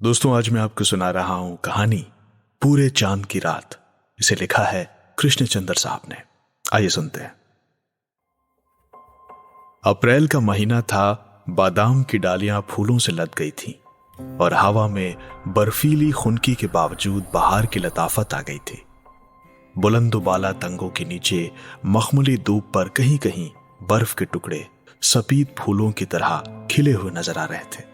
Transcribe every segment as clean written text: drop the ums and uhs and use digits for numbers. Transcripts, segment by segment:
दोस्तों, आज मैं आपको सुना रहा हूं कहानी पूरे चांद की रात। इसे लिखा है कृष्णचंद्र साहब ने। आइए सुनते हैं। अप्रैल का महीना था। बादाम की डालियां फूलों से लद गई थीं और हवा में बर्फीली खुनकी के बावजूद बहार की लताफत आ गई थी। बुलंदुबाला तंगों के नीचे मखमली दूब पर कहीं कहीं बर्फ के टुकड़े सफेद फूलों की तरह खिले हुए नजर आ रहे थे।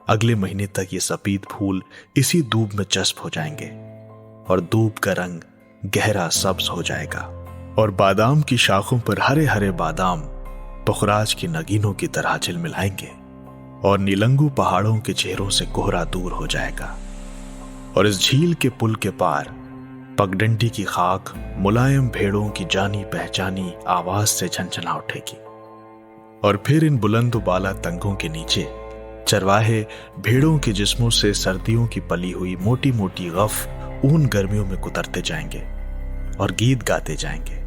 अगले महीने तक ये सफेद फूल इसी दूब में जज्ब हो जाएंगे और दूब का रंग गहरा सब्ज हो जाएगा और बादाम की शाखों पर हरे हरे बादाम पुखराज की नगीनों की तरह झिलमिलाएंगे और नीलंगू पहाड़ों के चेहरों से कोहरा दूर हो जाएगा और इस झील के पुल के पार पगडंडी की खाक मुलायम भेड़ों की जानी पहचानी आवाज से झनझना उठेगी और फिर इन बुलंदुबाला तंगों के नीचे चरवाहे भेड़ों के जिस्मों से सर्दियों की पली हुई मोटी मोटी गफ ऊन गर्मियों में कुतरते जाएंगे और गीत गाते जाएंगे।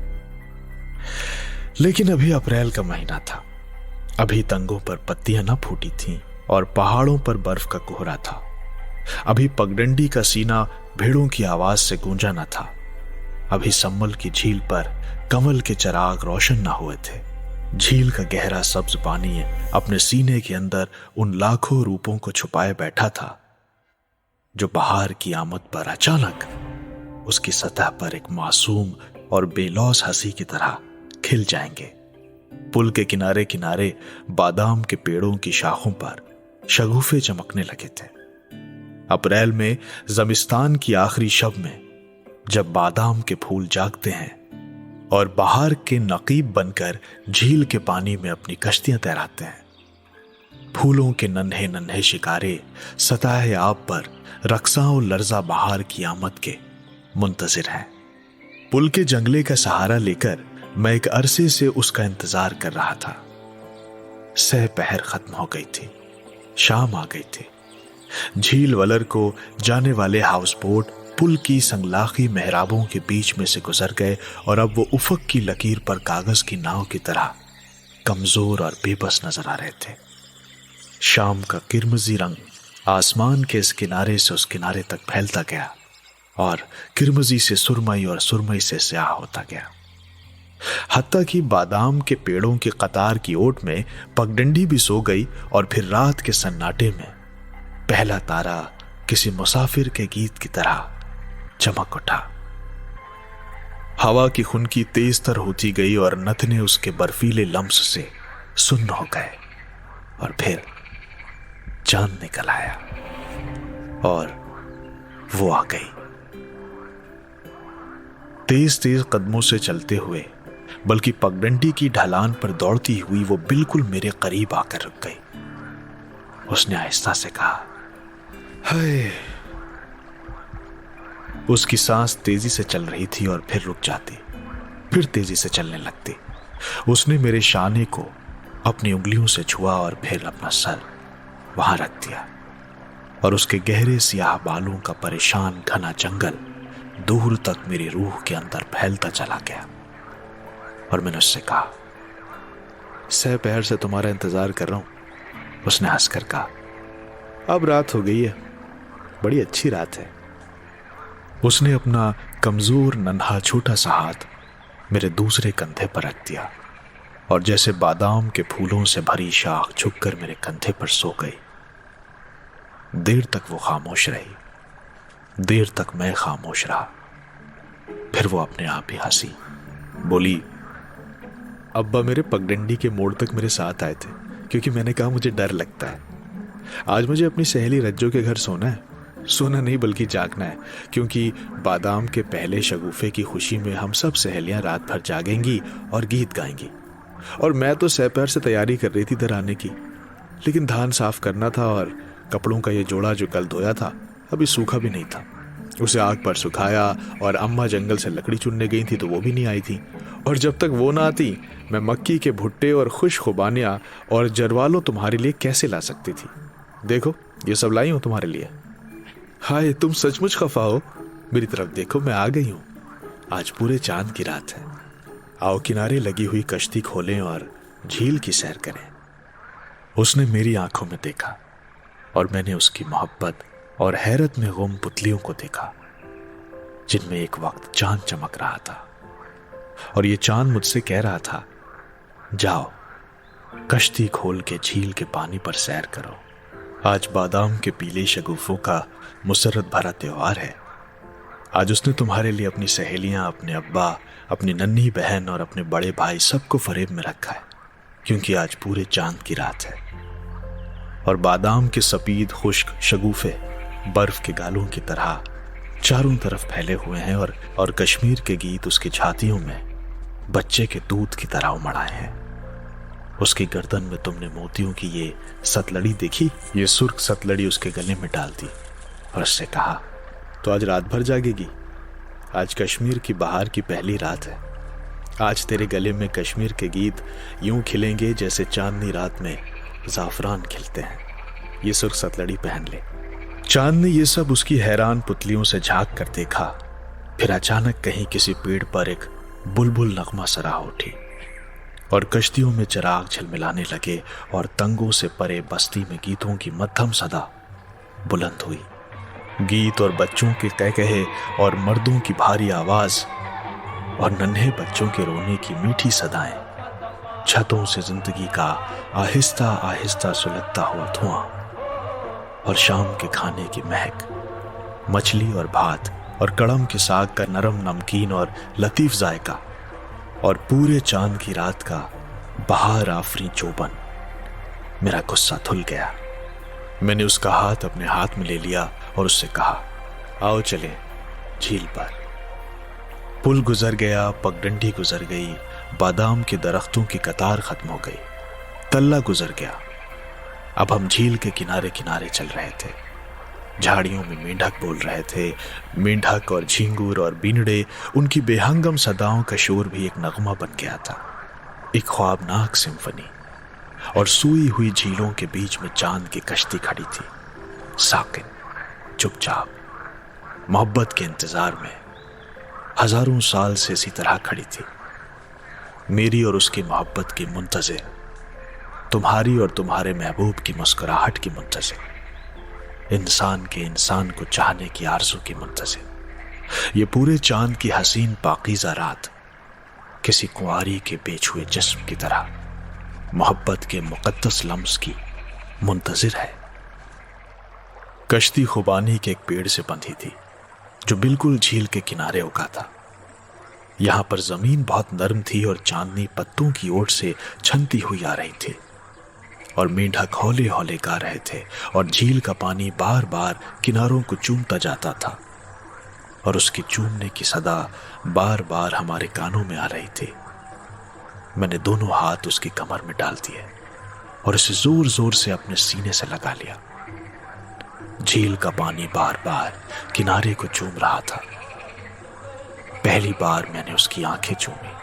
लेकिन अभी अप्रैल का महीना था। अभी तंगों पर पत्तियां न फूटी थीं और पहाड़ों पर बर्फ का कोहरा था। अभी पगडंडी का सीना भेड़ों की आवाज से गूंजा न था। अभी सम्मल की झील पर कमल के चिराग रोशन न हुए थे। झील का गहरा सब्ज पानी अपने सीने के अंदर उन लाखों रूपों को छुपाए बैठा था जो बहार की आमद पर अचानक उसकी सतह पर एक मासूम और बेलौस हंसी की तरह खिल जाएंगे। पुल के किनारे किनारे बादाम के पेड़ों की शाखों पर शगुफे चमकने लगे थे। अप्रैल में ज़मिस्तान की आखिरी शब में जब बादाम के फूल जागते हैं और बहार के नकीब बनकर झील के पानी में अपनी कश्तियां तैराते हैं, फूलों के नन्हे नन्हे शिकारे सतह आब पर रक्सा और लर्जा बहार की आमद के मुंतजिर हैं। पुल के जंगले का सहारा लेकर मैं एक अरसे से उसका इंतजार कर रहा था। सह पहर खत्म हो गई थी, शाम आ गई थी। झील वलर को जाने वाले हाउस बोट पुल की संगलाखी मेहराबों के बीच में से गुजर गए और अब वो उफक की लकीर पर कागज की नाव की तरह कमजोर और बेबस नजर आ रहे थे। शाम का किरमजी रंग आसमान के इस किनारे से उस किनारे तक फैलता गया और किरमजी से सुरमई और सुरमई से स्याह होता गया। हत्ता कि बादाम के पेड़ों की कतार की ओट में पगडंडी भी सो गई और फिर रात के सन्नाटे में पहला तारा किसी मुसाफिर के गीत की तरह चमक उठा। हवा की खुनकी तेज तर होती गई और नथने उसके बर्फीले लम्स से सुन्न हो गए और फिर चांद निकल आया और वो आ गई। तेज तेज कदमों से चलते हुए, बल्कि पगडंडी की ढलान पर दौड़ती हुई वो बिल्कुल मेरे करीब आकर रुक गई। उसने आहिस्ता से कहा, हाय। उसकी सांस तेजी से चल रही थी और फिर रुक जाती, फिर तेजी से चलने लगती। उसने मेरे शाने को अपनी उंगलियों से छुआ और फिर अपना सर वहां रख दिया और उसके गहरे सियाह बालों का परेशान घना जंगल दूर तक मेरी रूह के अंदर फैलता चला गया। और मैंने उससे कहा, सह पहर से तुम्हारा इंतजार कर रहा हूं। उसने हंसकर कहा, अब रात हो गई है, बड़ी अच्छी रात है। उसने अपना कमजोर नन्हा छोटा सा हाथ मेरे दूसरे कंधे पर रख दिया और जैसे बादाम के फूलों से भरी शाख झुककर मेरे कंधे पर सो गई। देर तक वो खामोश रही, देर तक मैं खामोश रहा। फिर वो अपने आप ही हंसी, बोली, अब्बा मेरे पगडंडी के मोड़ तक मेरे साथ आए थे क्योंकि मैंने कहा मुझे डर लगता है। आज मुझे अपनी सहेली रज्जो के घर सोना है। सोना नहीं बल्कि जागना है, क्योंकि बादाम के पहले शगुफे की खुशी में हम सब सहेलियां रात भर जागेंगी और गीत गाएंगी। और मैं तो सहपहर से तैयारी कर रही थी इधर आने की, लेकिन धान साफ करना था और कपड़ों का ये जोड़ा जो कल धोया था अभी सूखा भी नहीं था। उसे आग पर सुखाया और अम्मा जंगल से लकड़ी चुनने गई थी तो वो भी नहीं आई थी। और जब तक वो ना आती मैं मक्की के भुट्टे और खुश खुबानियाँ और जरवालो तुम्हारे लिए कैसे ला सकती थी। देखो ये सब लाई हूँ तुम्हारे लिए। हाय, तुम सचमुच खफा हो। मेरी तरफ देखो, मैं आ गई हूँ। आज पूरे चांद की रात है। आओ किनारे लगी हुई कश्ती खोलें और झील की सैर करें। उसने मेरी आंखों में देखा और मैंने उसकी मोहब्बत और हैरत में गुम पुतलियों को देखा, जिनमें एक वक्त चांद चमक रहा था। और ये चांद मुझसे कह रहा था, जाओ कश्ती खोल के झील के पानी पर सैर करो। आज बादाम के पीले शगुफों का मुसर्रत भरा त्योहार है। आज उसने तुम्हारे लिए अपनी सहेलियां, अपने अब्बा, अपनी नन्ही बहन और अपने बड़े भाई सबको फरेब में रखा है, क्योंकि आज पूरे चांद की रात है। और बादाम के सफेद खुश्क शगुफे बर्फ के गालों की तरह चारों तरफ फैले हुए हैं, और कश्मीर के गीत उसकी छातियों में बच्चे के दूध की तरह उमड़ाए हैं। उसकी गर्दन में तुमने मोतियों की ये सतलड़ी देखी? ये सुर्ख सतलड़ी उसके गले में डाल दी और उससे कहा, तो आज रात भर जागेगी? आज कश्मीर की बहार की पहली रात है। आज तेरे गले में कश्मीर के गीत यूं खिलेंगे जैसे चांदनी रात में जाफरान खिलते हैं। ये सुर्ख सतलड़ी पहन ले। चांद ने ये सब उसकी हैरान पुतलियों से झांक कर देखा। फिर अचानक कहीं किसी पेड़ पर एक बुलबुल नगमा सरा उठी और कश्तियों में चिराग झलमिलाने लगे, और तंगों से परे बस्ती में गीतों की मध्यम सदा बुलंद हुई। गीत और बच्चों के कहकहे और मर्दों की भारी आवाज और नन्हे बच्चों के रोने की मीठी सदाएं, छतों से जिंदगी का आहिस्ता आहिस्ता सुलगता हुआ धुआं, और शाम के खाने की महक, मछली और भात और कड़म के साग का नरम नमकीन और लतीफ जायका, और पूरे चांद की रात का बहार आफरी चौबन। मेरा गुस्सा धुल गया। मैंने उसका हाथ अपने हाथ में ले लिया और उससे कहा, आओ चले झील पर। पुल गुजर गया, पगडंडी गुजर गई, बादाम के दरख्तों की कतार खत्म हो गई, तल्ला गुजर गया। अब हम झील के किनारे किनारे चल रहे थे। झाड़ियों में मेंढक बोल रहे थे। मेंढक और झींगुर और बीनड़े, उनकी बेहंगम सदाओं का शोर भी एक नगमा बन गया था, एक ख्वाबनाक सिम्फनी। और सूई हुई झीलों के बीच में चांद की कश्ती खड़ी थी, साकिन, चुपचाप, मोहब्बत के इंतजार में। हजारों साल से इसी तरह खड़ी थी, मेरी और उसकी मोहब्बत की मुंतज़िर, तुम्हारी और तुम्हारे महबूब की मुस्कुराहट की मुंतज़िर, इंसान के इंसान को चाहने की आरज़ू की मुंतज़िर। ये पूरे चांद की हसीन पाकीज़ा रात किसी कुंवारी के बेछुए जिस्म की तरह मोहब्बत के मुक़द्दस लम्स की मुंतज़िर है। कश्ती खुबानी के एक पेड़ से बंधी थी, जो बिल्कुल झील के किनारे उगा था। यहां पर जमीन बहुत नरम थी और चांदनी पत्तों की ओट से छनती हुई आ रही थी, और मेंढक हौले हौले गा रहे थे, और झील का पानी बार बार किनारों को चूमता जाता था, और उसकी चूमने की सदा बार बार हमारे कानों में आ रही थी। मैंने दोनों हाथ उसकी कमर में डाल दिए और उसे जोर जोर से अपने सीने से लगा लिया। झील का पानी बार बार किनारे को चूम रहा था। पहली बार मैंने उसकी आंखें चूमी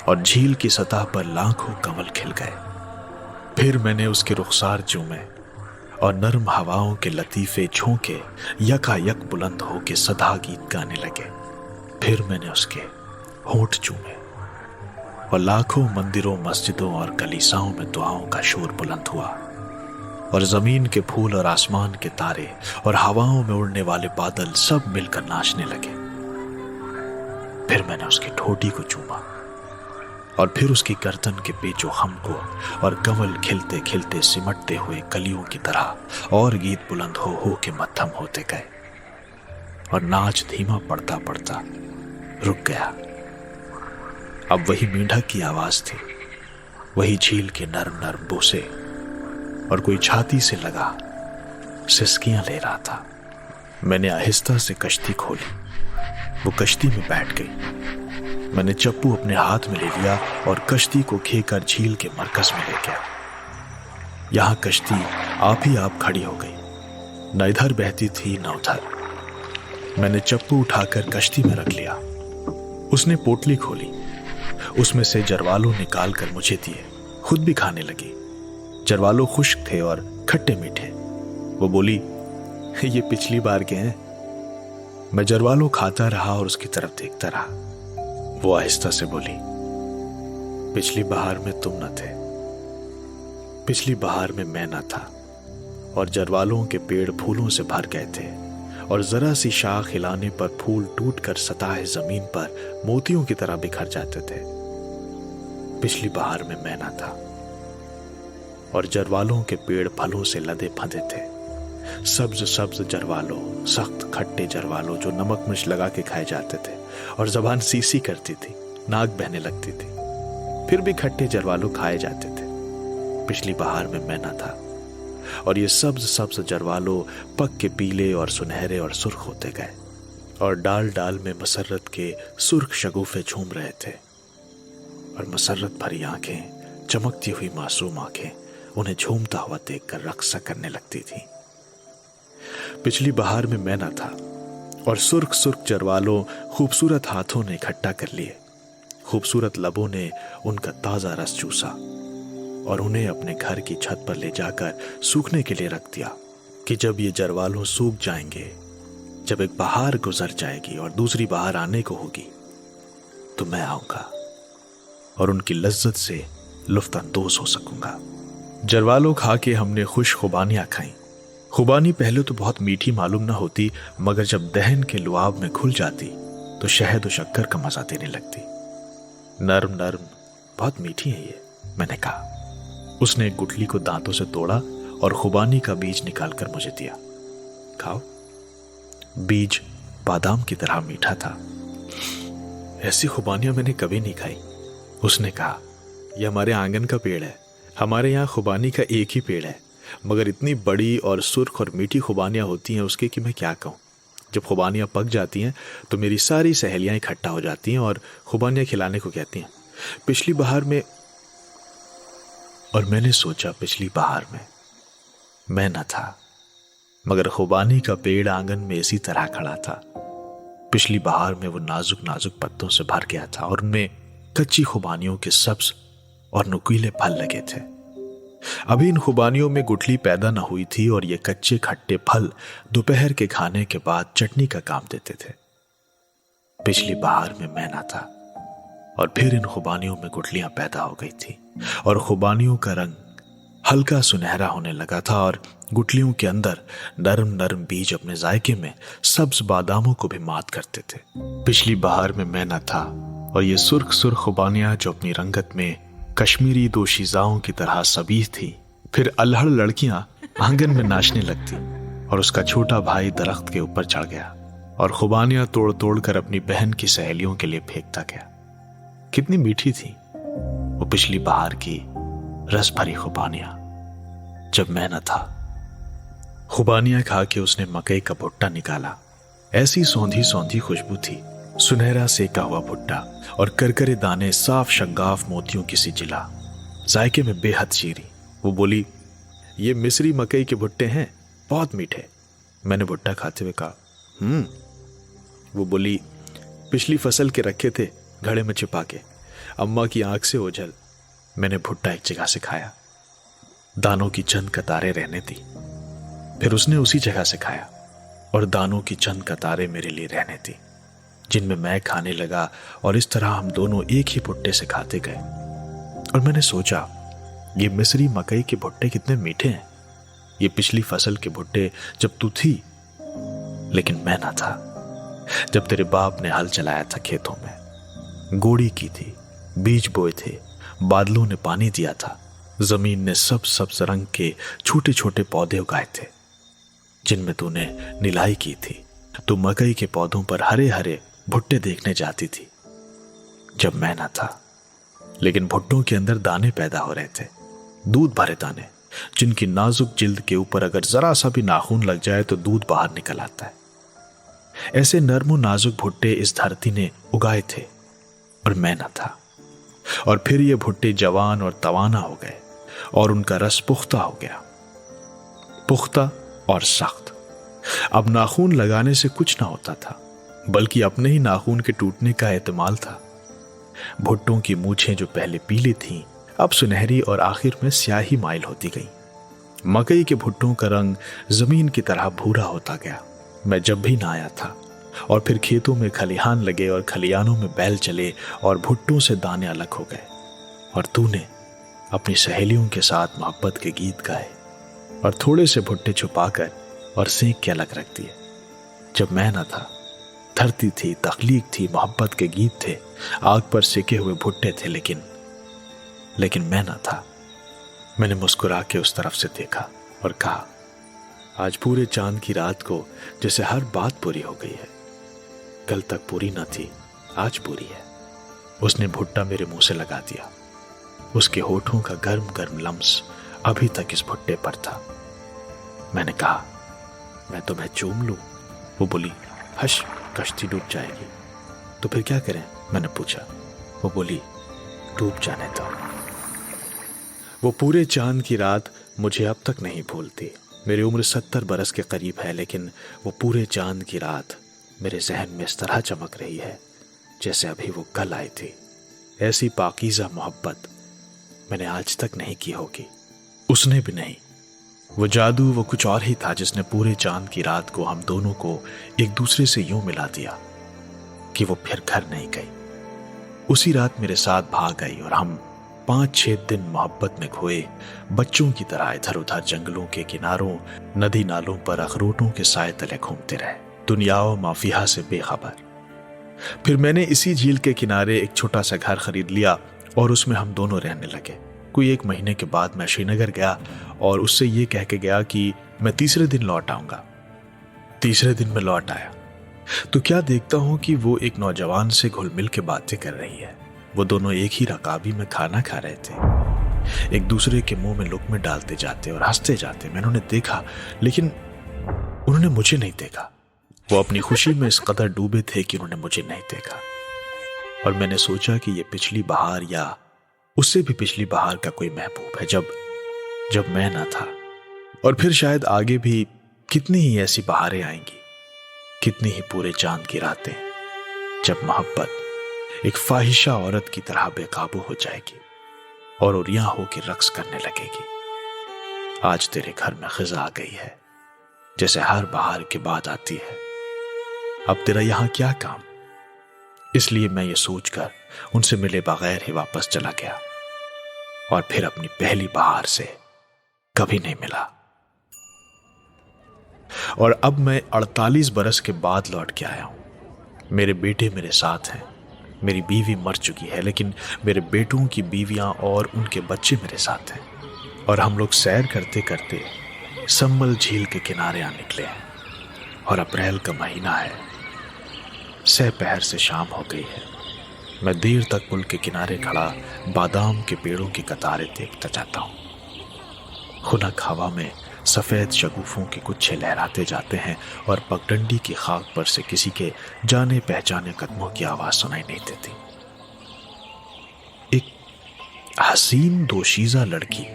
और झील की सतह पर लाखों कमल खिल गए। फिर मैंने उसके रुखसार चूमे और नरम हवाओं के लतीफे झोंके यकायक बुलंद होके सदा गीत गाने लगे। फिर मैंने उसके होंठ चूमे और लाखों मंदिरों, मस्जिदों और कलीसाओं में दुआओं का शोर बुलंद हुआ, और जमीन के फूल और आसमान के तारे और हवाओं में उड़ने वाले बादल सब मिलकर नाचने लगे। फिर मैंने उसकी ठोडी को चूमा और फिर उसकी गर्दन के पेचो खम को, और कमल खिलते खिलते सिमटते हुए कलियों की तरह और गीत बुलंद हो के मध्यम होते गए, और नाच धीमा पड़ता पड़ता रुक गया। अब वही मेंढक की आवाज थी, वही झील के नरम नरम बोसे, और कोई छाती से लगा सिसकियां ले रहा था। मैंने आहिस्ता से कश्ती खोली, वो कश्ती में बैठ गई। मैंने चप्पू अपने हाथ में ले लिया और कश्ती को खेकर झील के मरकज में ले गया। यहां कश्ती आप ही आप खड़ी हो गई, न इधर बहती थी न उधर। मैंने चप्पू उठाकर कश्ती में रख लिया। उसने पोटली खोली, उसमें से जरवालो निकाल कर मुझे दिए, खुद भी खाने लगी। जरवालो खुश्क थे और खट्टे मीठे। वो बोली, ये पिछली बार के हैं। मैं जरवालो खाता रहा और उसकी तरफ देखता रहा। वो आहिस्ता से बोली, पिछली बहार में तुम न थे, पिछली बहार में मैं न था, और जरवालों के पेड़ फूलों से भर गए थे और जरा सी शाख हिलाने पर फूल टूटकर सताए जमीन पर मोतियों की तरह बिखर जाते थे। पिछली बहार में मैना था और जरवालों के पेड़ फलों से लदे फंदे थे। सब्ज सब्ज जरवालों, सख्त खट्टे जरवालों जो नमक मिर्च लगा के खाए जाते थे और जबान सीसी करती थी, नाक बहने लगती थी, फिर भी खट्टे जरवालों खाए जाते थे। पिछली बहार में मैना था और ये सब्ज सब्ज जरवालों पक के पीले और सुनहरे और सुर्ख होते गए और डाल डाल में मसरत के सुर्ख शगुफे झूम रहे थे और मसरत भरी आंखें, चमकती हुई मासूम आंखें उन्हें झूमता हुआ देखकर रक्स करने लगती थी। पिछली बहार में मैना था और सुर्ख सुर्ख जरवालों खूबसूरत हाथों ने इकट्ठा कर लिए, खूबसूरत लबों ने उनका ताजा रस चूसा और उन्हें अपने घर की छत पर ले जाकर सूखने के लिए रख दिया कि जब ये जरवालों सूख जाएंगे, जब एक बहार गुजर जाएगी और दूसरी बहार आने को होगी, तो मैं आऊंगा और उनकी लज्जत से लुफ्तांदोज हो सकूंगा। जरवालों खा के हमने खुश खुबानियां खाई। खुबानी पहले तो बहुत मीठी मालूम ना होती, मगर जब दहन के लुआब में घुल जाती तो शहद और शक्कर का मजा देने लगती। नर्म नर्म, बहुत मीठी है ये, मैंने कहा। उसने एक गुठली को दांतों से तोड़ा और खुबानी का बीज निकालकर मुझे दिया। खाओ। बीज बादाम की तरह मीठा था। ऐसी खुबानियां मैंने कभी नहीं खाई। उसने कहा, यह हमारे आंगन का पेड़ है, हमारे यहाँ खुबानी का एक ही पेड़ है, मगर इतनी बड़ी और सुर्ख और मीठी खुबानियां होती हैं उसके कि मैं क्या कहूँ। जब खुबानियां पक जाती हैं तो मेरी सारी सहेलियां इकट्ठा हो जाती हैं और खुबानियां खिलाने को कहती हैं। पिछली बहार में, और मैंने सोचा पिछली बहार में मैं न था, मगर खुबानी का पेड़ आंगन में इसी तरह खड़ा था। पिछली बहार में वो नाजुक नाजुक पत्तों से भर गया था और उनमें कच्ची खुबानियों के सब्ज और नुकीले फल लगे थे। अभी इन खुबानियों में गुठली पैदा न हुई थी और ये कच्चे खट्टे फल दोपहर के खाने के बाद चटनी का काम देते थे। पिछली बहार में मैना था और फिर इन खुबानियों में गुठलियां पैदा हो गई थी और खुबानियों का रंग हल्का सुनहरा होने लगा था और गुठलियों के अंदर नरम नरम बीज अपने जायके में सब्ज बादामों को भी मात करते थे। पिछली बहार में मैना था और ये सुर्ख सुर्ख खुबानियां जो अपनी रंगत में कश्मीरी दोशीजाओं की तरह सबीह थी। फिर अल्हड़ लड़कियां आंगन में नाचने लगती और उसका छोटा भाई दरख्त के ऊपर चढ़ गया और खुबानियां तोड़ तोड़ कर अपनी बहन की सहेलियों के लिए फेंकता गया। कितनी मीठी थी वो पिछली बहार की रस भरी खुबानियां जब मैं न था। खुबानियां खा के उसने मकई का भुट्टा निकाला। ऐसी सौंधी सौंधी खुशबू थी, सुनहरा सेका हुआ भुट्टा और करकरे दाने साफ शंगाफ मोतियों की सी जिला, जायके में बेहद शीरी। वो बोली, ये मिस्री मकई के भुट्टे हैं, बहुत मीठे। मैंने भुट्टा खाते हुए कहा, वो बोली, पिछली फसल के रखे थे घड़े में छिपा के, अम्मा की आंख से ओझल। मैंने भुट्टा एक जगह से खाया, दानों की चंद कतारें रहने दी। फिर उसने उसी जगह से खाया और दानों की चंद कतारें मेरे लिए रहने दी, जिनमें मैं खाने लगा और इस तरह हम दोनों एक ही भुट्टे से खाते गए। और मैंने सोचा, ये मिस्री मकई के भुट्टे कितने मीठे हैं। ये पिछली फसल के भुट्टे जब तू थी, लेकिन मैं ना था, जब तेरे बाप ने हल चलाया था खेतों में, गोड़ी की थी, बीज बोए थे, बादलों ने पानी दिया था, जमीन ने सब सब्ज रंग के छोटे छोटे पौधे उगाए थे जिनमें तूने निलाई की थी। तू मकई के पौधों पर हरे हरे भुट्टे देखने जाती थी जब मैं ना था, लेकिन भुट्टों के अंदर दाने पैदा हो रहे थे, दूध भरे दाने, जिनकी नाजुक जिल्द के ऊपर अगर जरा सा भी नाखून लग जाए तो दूध बाहर निकल आता है। ऐसे नर्मो नाजुक भुट्टे इस धरती ने उगाए थे और मैं ना था। और फिर ये भुट्टे जवान और तवाना हो गए और उनका रस पुख्ता हो गया, पुख्ता और सख्त। अब नाखून लगाने से कुछ ना होता था, बल्कि अपने ही नाखून के टूटने का एहतमाल था। भुट्टों की मूछें जो पहले पीली थीं, अब सुनहरी और आखिर में स्याही माइल होती गई। मकई के भुट्टों का रंग जमीन की तरह भूरा होता गया। मैं जब भी नहाया था और फिर खेतों में खलिहान लगे और खलिहानों में बैल चले और भुट्टों से दाने अलग हो गए और तूने अपनी सहेलियों के साथ मोहब्बत के गीत गाए। और थोड़े से भुट्टे छुपाकर और सेंक के अलग रख दिए। जब मैं न था, धरती थी, तख्लीक थी, मोहब्बत के गीत थे, आग पर सेके हुए भुट्टे थे, लेकिन मैं न था। मैंने मुस्कुरा के उस तरफ से देखा और कहा, आज पूरे चांद की रात को जैसे हर बात पूरी हो गई है। कल तक पूरी न थी, आज पूरी है। उसने भुट्टा मेरे मुंह से लगा दिया। उसके होठों का गर्म गर्म लम्स अभी तक इस भुट्टे पर था। मैंने कहा, मैं तुम्हें चूम लूं? वो बोली, हश, कश्ती डूब जाएगी। तो फिर क्या करें? मैंने पूछा। वो बोली, डूब जाने दो। वो पूरे चांद की रात मुझे अब तक नहीं भूलती। मेरी उम्र 70 बरस के करीब है, लेकिन वो पूरे चांद की रात मेरे जहन में इस तरह चमक रही है जैसे अभी वो कल आई थी। ऐसी पाकीज़ा मोहब्बत मैंने आज तक नहीं की होगी, उसने भी नहीं। वो जादू, वो कुछ और ही था जिसने पूरे चांद की रात को हम दोनों को एक दूसरे से यूं मिला दिया कि वो फिर घर नहीं गई। उसी रात मेरे साथ भाग आई और हम 5-6 दिन मोहब्बत में खोए बच्चों की तरह इधर उधर जंगलों के किनारों, नदी नालों पर अखरोटों के साए तले घूमते रहे, दुनिया व माफिया से बेखबर। फिर मैंने इसी झील के किनारे एक छोटा सा घर खरीद लिया और उसमें हम दोनों रहने लगे। कोई 1 महीने के बाद मैं श्रीनगर गया और उससे ये कह के गया कि मैं तीसरे दिन लौट आऊंगा। तीसरे दिन मैं लौट आया तो क्या देखता हूं कि वो एक नौजवान से घुल मिल के बातें कर रही है। वो दोनों एक ही रकाबी में खाना खा रहे थे, एक दूसरे के मुंह में लुक़्मे डालते जाते और हंसते जाते। मैंने उन्हें देखा, लेकिन उन्होंने मुझे नहीं देखा। वो अपनी खुशी में इस कदर डूबे थे कि उन्होंने मुझे नहीं देखा। और मैंने सोचा कि ये पिछली बहार या उससे भी पिछली बहार का कोई महबूब है जब मैं ना था। और फिर शायद आगे भी कितनी ही ऐसी बहारें आएंगी, कितनी ही पूरे चांद की रातें जब मोहब्बत एक फाहिशा औरत की तरह बेकाबू हो जाएगी और उरिया होकर रक्स करने लगेगी। आज तेरे घर में खिजा आ गई है जैसे हर बहार के बाद आती है। अब तेरा यहां क्या काम? इसलिए मैं ये सोचकर उनसे मिले बगैर ही वापस चला गया और फिर अपनी पहली बहार से कभी नहीं मिला। और अब मैं 48 बरस के बाद लौट के आया हूं। मेरे बेटे मेरे साथ हैं। मेरी बीवी मर चुकी है, लेकिन मेरे बेटों की बीवियां और उनके बच्चे मेरे साथ हैं। और हम लोग सैर करते करते सम्मल झील के किनारे आ निकले हैं और अप्रैल का महीना है। सहपहर से शाम हो गई है। मैं देर तक पुल के किनारे खड़ा बादाम के पेड़ों की कतारें देखता जाता हूं। खुनक हवा में सफेद शगुफों के गुच्छे लहराते जाते हैं और पगडंडी की खाक पर से किसी के जाने पहचाने कदमों की आवाज सुनाई नहीं देती। एक हसीन दोशीजा लड़की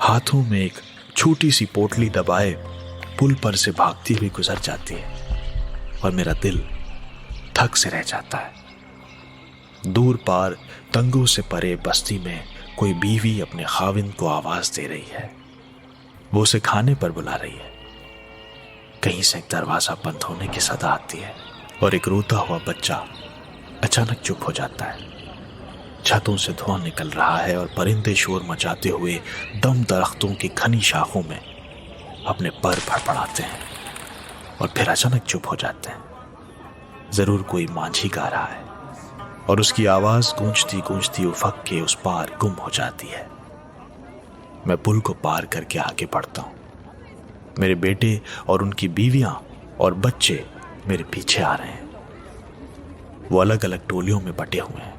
हाथों में एक छोटी सी पोटली दबाए पुल पर से भागती हुई गुजर जाती है और मेरा दिल थक से रह जाता है। दूर पार तंगों से परे बस्ती में कोई बीवी अपने खाविंद को आवाज दे रही है। वो उसे खाने पर बुला रही है। कहीं से एक दरवाजा बंद होने की सदा आती है और एक रोता हुआ बच्चा अचानक चुप हो जाता है। छतों से धुआं निकल रहा है और परिंदे शोर मचाते हुए दम दरख्तों की घनी शाखों में अपने पर फड़फड़ाते हैं और फिर अचानक चुप हो जाते हैं। जरूर कोई मांझी गा रहा है और उसकी आवाज गूंजती गूंजती उफक के उस पार गुम हो जाती है। मैं पुल को पार करके आगे बढ़ता हूं। मेरे बेटे और उनकी बीवियां और बच्चे मेरे पीछे आ रहे हैं। वो अलग अलग टोलियों में बटे हुए हैं।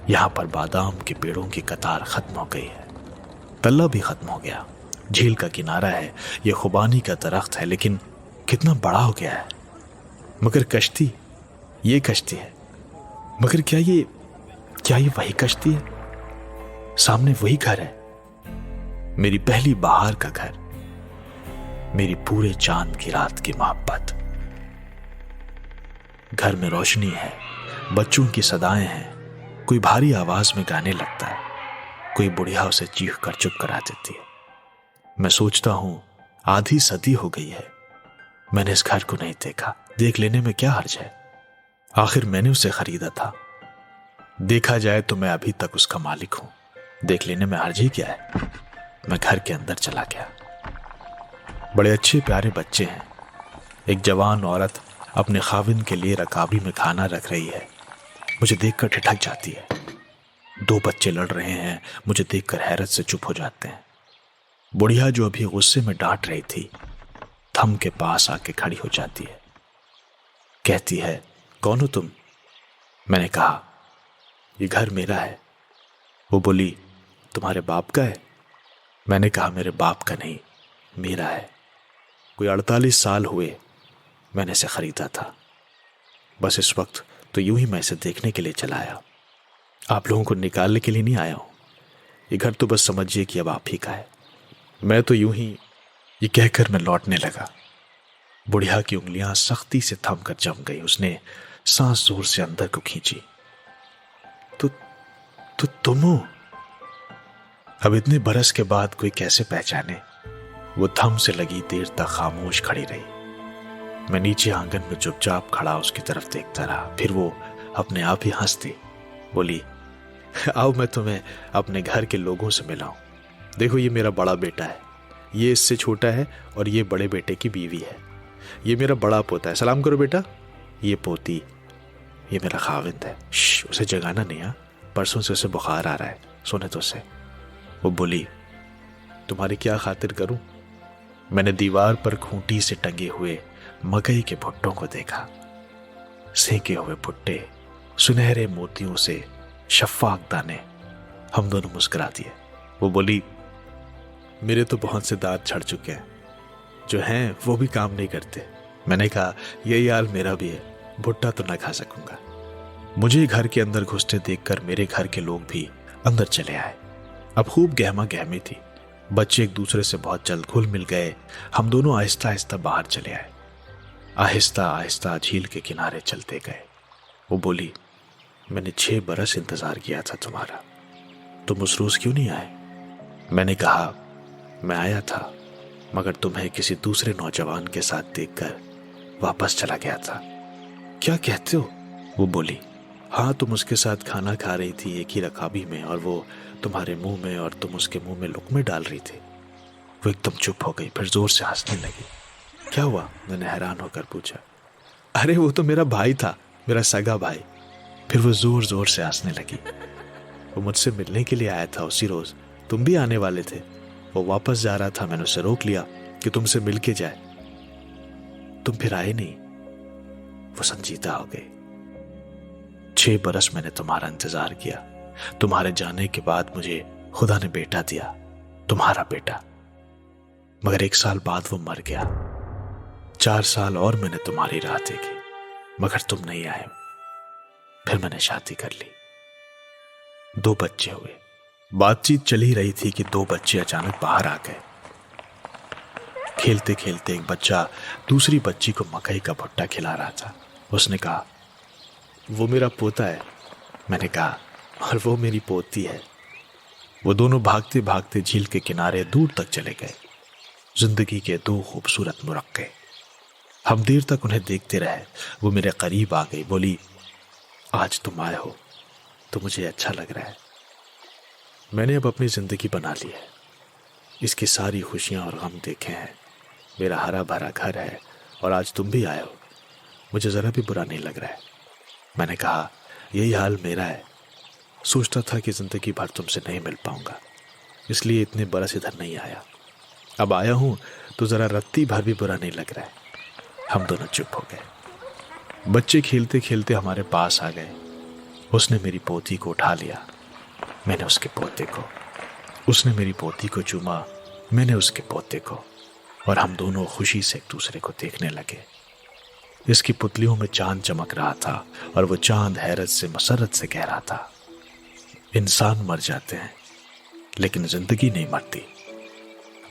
यहां पर बादाम के पेड़ों की कतार खत्म हो गई है। तल्ला भी खत्म हो गया। झील का किनारा है, ये खुबानी का दरख्त है, लेकिन कितना बड़ा हो गया है। मगर कश्ती, ये कश्ती है, मगर क्या ये वही कश्ती है? सामने वही घर है, मेरी पहली बहार का घर, मेरी पूरे चांद की रात की मोहब्बत। घर में रोशनी है, बच्चों की सदाएं हैं। कोई भारी आवाज में गाने लगता है, कोई बुढ़िया उसे चीख कर चुप करा देती है। मैं सोचता हूं आधी सदी हो गई है, मैंने इस घर को नहीं देखा। देख लेने में क्या हर्ज है? आखिर मैंने उसे खरीदा था। देखा जाए तो मैं अभी तक उसका मालिक हूं। देख लेने में हर्ज ही क्या है? मैं घर के अंदर चला गया। बड़े अच्छे प्यारे बच्चे हैं। एक जवान औरत अपने खाविंद के लिए रकाबी में खाना रख रही है। मुझे देखकर ठिठक जाती है। 2 बच्चे लड़ रहे हैं, मुझे देखकर हैरत से चुप हो जाते हैं। बुढ़िया जो अभी गुस्से में डांट रही थी, थम के पास आके खड़ी हो जाती है। कहती है, कौन हो तुम? मैंने कहा, ये घर मेरा है। वो बोली, तुम्हारे बाप का है? मैंने कहा, मेरे बाप का नहीं, मेरा है। कोई 48 साल हुए मैंने इसे खरीदा था। बस इस वक्त तो यूं ही मैं इसे देखने के लिए चला आया। आप लोगों को निकालने के लिए नहीं आया हूं। ये घर तो बस समझिए कि अब आप ही का है। मैं तो यूं ही, ये कहकर मैं लौटने लगा। बुढ़िया की उंगलियां सख्ती से थम कर जम गई। उसने सांस जोर से अंदर को खींची। तो तुम हो? अब इतने बरस के बाद कोई कैसे पहचाने? वो थम से लगी देर तक खामोश खड़ी रही। मैं नीचे आंगन में चुपचाप खड़ा उसकी तरफ देखता रहा। फिर वो अपने आप ही हंसती बोली, आओ मैं तुम्हें अपने घर के लोगों से मिलाऊं। देखो, ये मेरा बड़ा बेटा है, ये इससे छोटा है, और ये बड़े बेटे की बीवी है। ये मेरा बड़ा पोता है, सलाम करो बेटा। ये पोती, ये मेरा खाविंद है। उसे जगाना नहीं। हाँ, परसों से उसे बुखार आ रहा है, सोने तो उसे। वो बोली, तुम्हारी क्या खातिर करूं? मैंने दीवार पर खूंटी से टंगे हुए मकई के भुट्टों को देखा। सेके हुए भुट्टे, सुनहरे मोतियों से शफाक दाने। हम दोनों मुस्कुरा दिए। वो बोली, मेरे तो बहुत से दांत झड़ चुके हैं, जो हैं वो भी काम नहीं करते। मैंने कहा, यही हाल मेरा भी है, भुट्टा तो ना खा सकूंगा। मुझे घर के अंदर घुसते देखकर मेरे घर के लोग भी अंदर चले आए। अब खूब गहमा गहमी थी। बच्चे एक दूसरे से बहुत जल्द घुल मिल गए। हम दोनों आहिस्ता आहिस्ता बाहर चले आए। आहिस्ता आहिस्ता झील के किनारे चलते गए। वो बोली, मैंने 6 बरस इंतजार किया था तुम्हारा, तुम उस रोज क्यों नहीं आए? मैंने कहा, मैं आया था, मगर तुम्हें किसी दूसरे नौजवान के साथ देखकर वापस चला गया था। क्या कहते हो? वो बोली, हाँ, तुम उसके साथ खाना खा रही थी एक ही रकाबी में, और वो तुम्हारे मुंह में और तुम उसके मुंह में लुक़्मे डाल रही थी। वो एकदम चुप हो गई, फिर जोर से हंसने लगी। क्या हुआ? मैंने हैरान होकर पूछा। अरे वो तो मेरा भाई था, मेरा सगा भाई। फिर वो जोर जोर से हंसने लगी। वो मुझसे मिलने के लिए आया था उसी रोज, तुम भी आने वाले थे। वो वापस जा रहा था, मैंने उसे रोक लिया कि तुमसे मिल के जाए। तुम फिर आए नहीं। वो संजीदा हो गई। 6 बरस मैंने तुम्हारा इंतजार किया। तुम्हारे जाने के बाद मुझे खुदा ने बेटा दिया, तुम्हारा बेटा। मगर 1 साल बाद वो मर गया। 4 साल और मैंने तुम्हारी राह देखी, मगर तुम नहीं आए। फिर मैंने शादी कर ली। 2 बच्चे हुए। बातचीत चली रही थी कि 2 बच्चे अचानक बाहर आ गए। खेलते खेलते एक बच्चा दूसरी बच्ची को मकई का भुट्टा खिला रहा था। उसने कहा, वो मेरा पोता है। मैंने कहा, और वो मेरी पोती है। वो दोनों भागते भागते झील के किनारे दूर तक चले गए। जिंदगी के 2 खूबसूरत मुरक्के। हम देर तक उन्हें देखते रहे। वो मेरे करीब आ गई, बोली, आज तुम आए हो तो मुझे अच्छा लग रहा है। मैंने अब अपनी जिंदगी बना ली है। इसकी सारी खुशियां और गम देखे हैं। मेरा हरा भरा घर है, और आज तुम भी आए हो, मुझे जरा भी बुरा नहीं लग रहा है। मैंने कहा, यही हाल मेरा है। सोचता था कि जिंदगी भर तुमसे नहीं मिल पाऊंगा, इसलिए इतने बरस इधर नहीं आया। अब आया हूं तो जरा रत्ती भर भी बुरा नहीं लग रहा है। हम दोनों चुप हो गए। बच्चे खेलते खेलते हमारे पास आ गए। उसने मेरी पोती को उठा लिया, मैंने उसके पोते को। उसने मेरी पोती को चूमा, मैंने उसके पोते को, और हम दोनों खुशी से एक दूसरे को देखने लगे। इसकी पुतलियों में चांद चमक रहा था, और वो चांद हैरत से मसरत से कह रहा था, इंसान मर जाते हैं लेकिन जिंदगी नहीं मरती।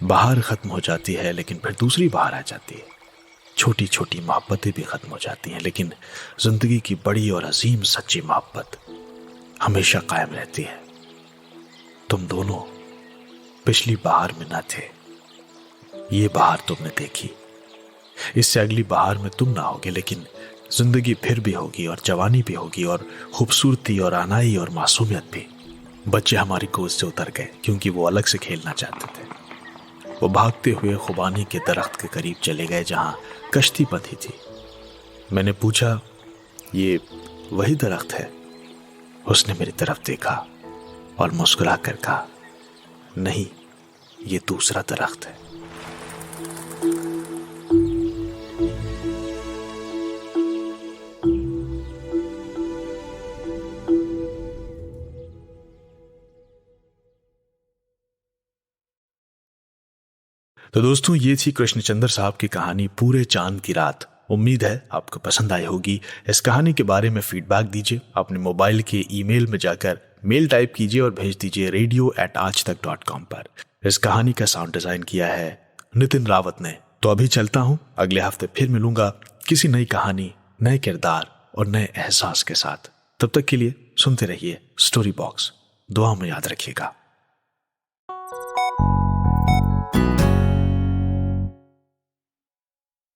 बहार खत्म हो जाती है लेकिन फिर दूसरी बहार आ जाती है। छोटी छोटी मोहब्बतें भी खत्म हो जाती हैं, लेकिन जिंदगी की बड़ी और अजीम सच्ची मोहब्बत हमेशा कायम रहती है। तुम दोनों पिछली बहार में न थे, ये बहार तुमने देखी। इससे अगली बहार में तुम ना होगे, लेकिन जिंदगी फिर भी होगी, और जवानी भी होगी, और खूबसूरती और आनाई और मासूमियत भी। बच्चे हमारी गोद से उतर गए क्योंकि वो अलग से खेलना चाहते थे। वो भागते हुए खुबानी के दरख्त के करीब चले गए जहां कश्ती बंधी थी। मैंने पूछा, ये वही दरख्त है? उसने मेरी तरफ देखा और मुस्कुरा कर कहा, नहीं, ये दूसरा दरख्त है। तो दोस्तों, ये थी कृष्णचंद्र साहब की कहानी पूरे चांद की रात। उम्मीद है आपको पसंद आई होगी। इस कहानी के बारे में फीडबैक दीजिए। अपने मोबाइल के ईमेल में जाकर मेल टाइप कीजिए और भेज दीजिए radio@aajtak.com पर। इस कहानी का साउंड डिजाइन किया है नितिन रावत ने। तो अभी चलता हूं, अगले हफ्ते फिर मिलूंगा किसी नई कहानी, नए किरदार और नए एहसास के साथ। तब तक के लिए सुनते रहिए स्टोरी बॉक्स। दुआ में याद रखिएगा।